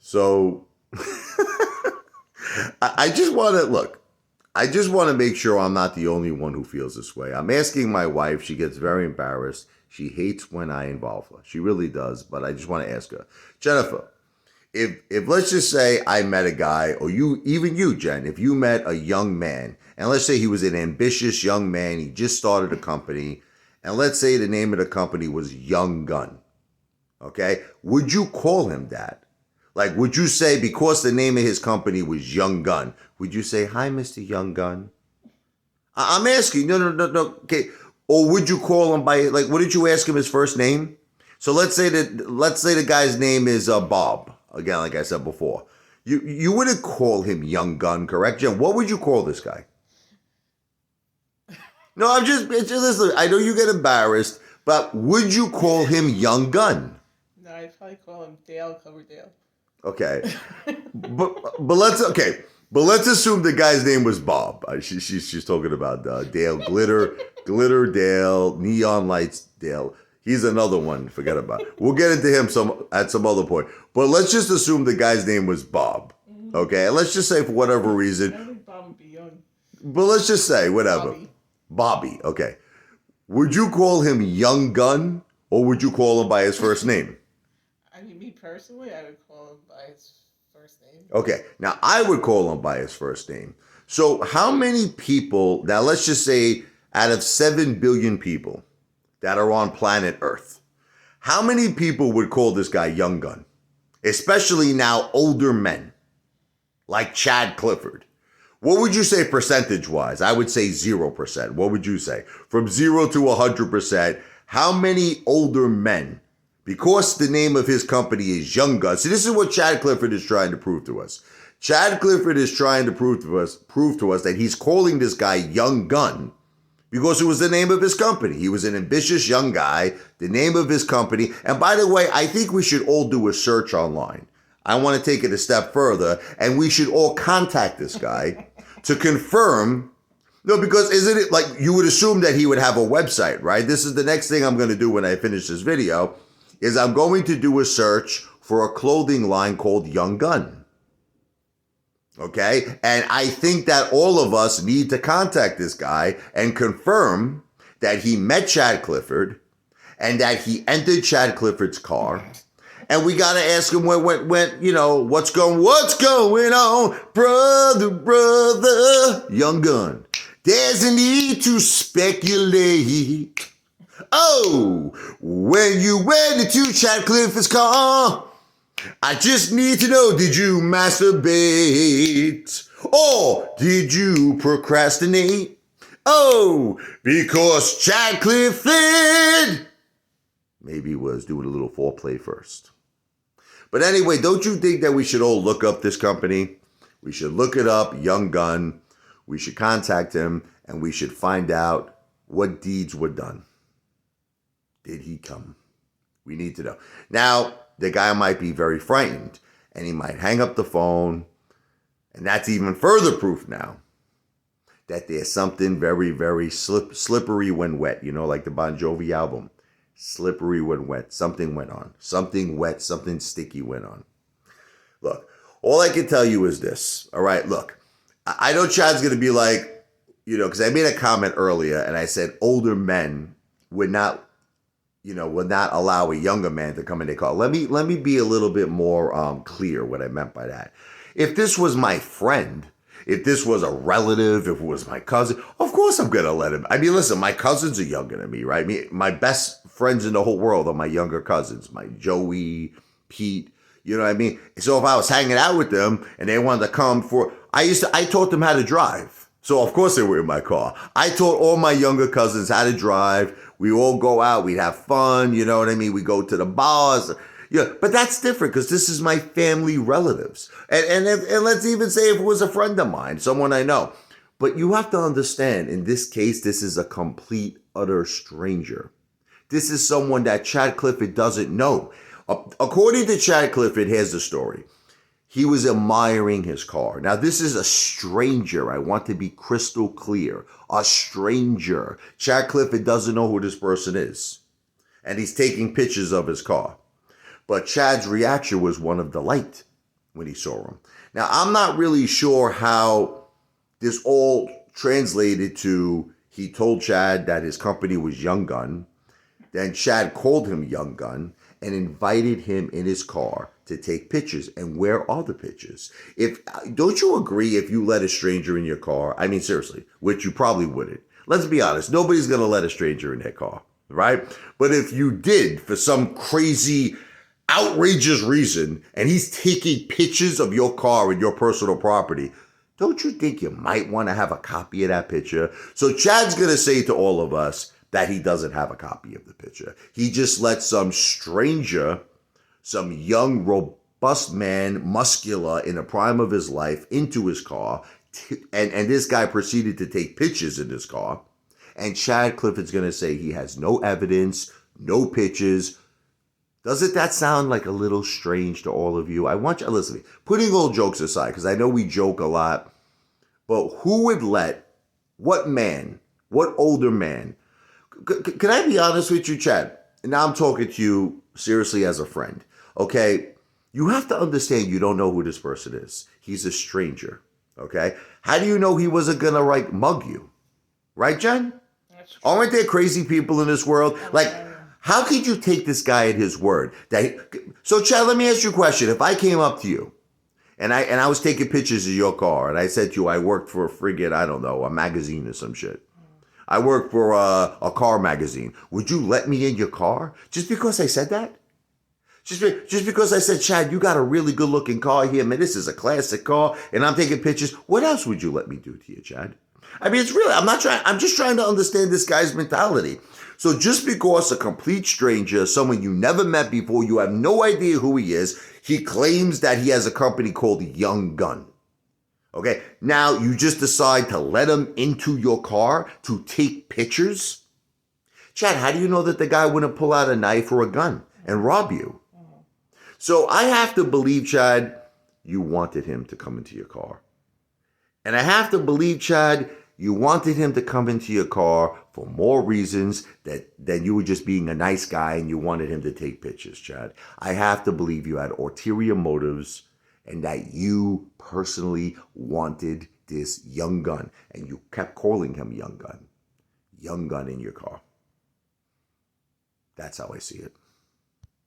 So I just want to look. I just want to make sure I'm not the only one who feels this way. I'm asking my wife. She gets very embarrassed. She hates when I involve her. She really does. But I just want to ask her, Jennifer, if let's just say I met a guy, or even you, Jen, if you met a young man, and let's say he was an ambitious young man, he just started a company, and let's say the name of the company was Young Gun, okay? Would you call him that? Like, would you say, because the name of his company was Young Gun, would you say, "Hi, Mr. Young Gun"? I'm asking, no, okay. Or would you call him by, like, what did you ask him his first name? So let's say the guy's name is Bob. Again, like I said before. You wouldn't call him Young Gun, correct, Jen? What would you call this guy? No, listen, I know you get embarrassed, but would you call him Young Gun? No, I'd probably call him Dale Coverdale. Okay, but let's assume the guy's name was Bob. She's talking about Dale glitter Dale, neon lights Dale. He's another one. Forget about it. We'll get into him at some other point. But let's just assume the guy's name was Bob. Okay, and let's just say for whatever reason. I think Bob would be young. But let's just say whatever. Bobby. Okay. Would you call him Young Gun, or would you call him by his first name? I mean, me personally, I would call him by his first name. Okay, now I would call him by his first name. So how many people, now let's just say out of 7 billion people that are on planet Earth, how many people would call this guy Young Gun? Especially now older men, like Chad Clifford. What would you say percentage-wise? I would say 0%. What would you say? From 0 to 100%, how many older men, because the name of his company is Young Gun. See, this is what Chad Clifford is trying to prove to us. Chad Clifford is trying to prove to us that he's calling this guy Young Gun because it was the name of his company. He was an ambitious young guy, the name of his company. And by the way, I think we should all do a search online. I want to take it a step further, and we should all contact this guy to confirm. No, because isn't it like you would assume that he would have a website, right? This is the next thing I'm going to do when I finish this video, is I'm going to do a search for a clothing line called Young Gun. Okay? And I think that all of us need to contact this guy and confirm that he met Chad Clifford and that he entered Chad Clifford's car. And we got to ask him when, what's going on, brother, Young Gun. There's a need to speculate. Oh, when you went into Chad Clifford's car, I just need to know, did you masturbate or did you procrastinate? Oh, because Chad Clifford maybe was doing a little foreplay first. But anyway, don't you think that we should all look up this company? We should look it up, Young Gun. We should contact him and we should find out what deeds were done. Did he come? We need to know. Now, the guy might be very frightened and he might hang up the phone. And that's even further proof now that there's something very, very slippery when wet. Like the Bon Jovi album. Slippery when wet. Something went on. Something wet, something sticky went on. Look, all I can tell you is this. All right, look. I know Chad's going to be like, because I made a comment earlier and I said older men would not allow a younger man to come in their car. Let me be a little bit more clear what I meant by that. If this was my friend, if this was a relative, if it was my cousin, of course I'm going to let him. I mean, listen, my cousins are younger than me, right? My best friends in the whole world are my younger cousins, my Joey, Pete, you know what I mean? So if I was hanging out with them and they wanted to come I taught them how to drive. So of course they were in my car. I taught all my younger cousins how to drive. We all go out, we'd have fun, you know what I mean? We go to the bars. Yeah, but that's different because this is my family relatives. And let's even say if it was a friend of mine, someone I know. But you have to understand, in this case, this is a complete, utter stranger. This is someone that Chad Clifford doesn't know. According to Chad Clifford, here's the story. He was admiring his car. Now, this is a stranger. I want to be crystal clear. A stranger. Chad Clifford doesn't know who this person is. And he's taking pictures of his car. But Chad's reaction was one of delight. when he saw him. Now, I'm not really sure how this all translated to he told Chad that his company was Young Gun. Then Chad called him Young Gun and invited him in his car to take pictures. And where are the pictures? If don't you agree if you let a stranger in your car? I mean, seriously, which you probably wouldn't. Let's be honest. Nobody's going to let a stranger in their car, right? But if you did for some crazy, outrageous reason, and he's taking pictures of your car and your personal property, don't you think you might want to have a copy of that picture? So Chad's going to say to all of us that he doesn't have a copy of the picture. He just let some stranger, some young, robust man, muscular, in the prime of his life, into his car. And this guy proceeded to take pictures in his car. And Chad Clifford's going to say he has no evidence, no pictures. Doesn't that sound like a little strange to all of you? I want you to listen. Putting all jokes aside, because I know we joke a lot, but who would let, what man, what older man, can I be honest with you, Chad? Now I'm talking to you seriously as a friend, okay? You have to understand you don't know who this person is. He's a stranger, okay? How do you know he wasn't going to, mug you? Right, Jen? Aren't there crazy people in this world? How could you take this guy at his word? So, Chad, let me ask you a question. If I came up to you and I was taking pictures of your car and I said to you I worked for a friggin', I don't know, a magazine or some shit. I work for a car magazine. Would you let me in your car? Just because I said that? Just because I said, Chad, you got a really good looking car here, man. This is a classic car, and I'm taking pictures. What else would you let me do to you, Chad? I mean, I'm just trying to understand this guy's mentality. So just because a complete stranger, someone you never met before, you have no idea who he is, he claims that he has a company called Young Gun. Okay, now you just decide to let him into your car to take pictures? Chad, how do you know that the guy wouldn't pull out a knife or a gun and rob you? So I have to believe, Chad, you wanted him to come into your car. And I have to believe, Chad, you wanted him to come into your car for more reasons than you were just being a nice guy and you wanted him to take pictures, Chad. I have to believe you had ulterior motives and that you personally wanted this Young Gun, and you kept calling him Young Gun in your car. That's how I see it.